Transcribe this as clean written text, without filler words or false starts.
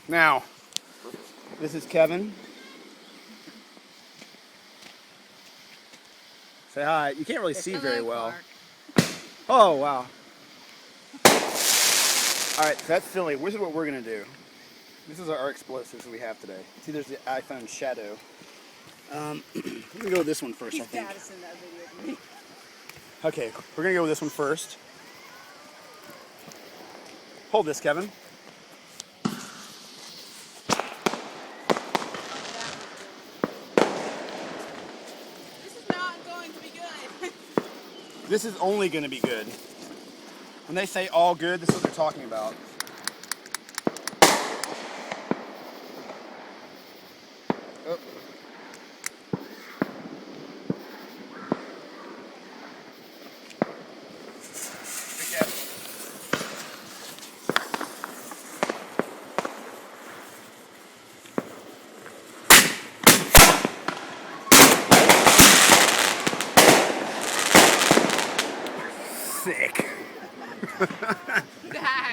Now, this is Kevin. Say hi. You can't really see very well. Oh, wow. Alright, so that's silly. This is what we're going to do. This is our explosives we have today. See, there's the iPhone Shadow. We're going to go with this one first, I think. Okay, we're going to go with this one first. Hold this, Kevin. This is not going to be good. This is only going to be good. When they say all good, this is what they're talking about. Oh. Sick. Dad.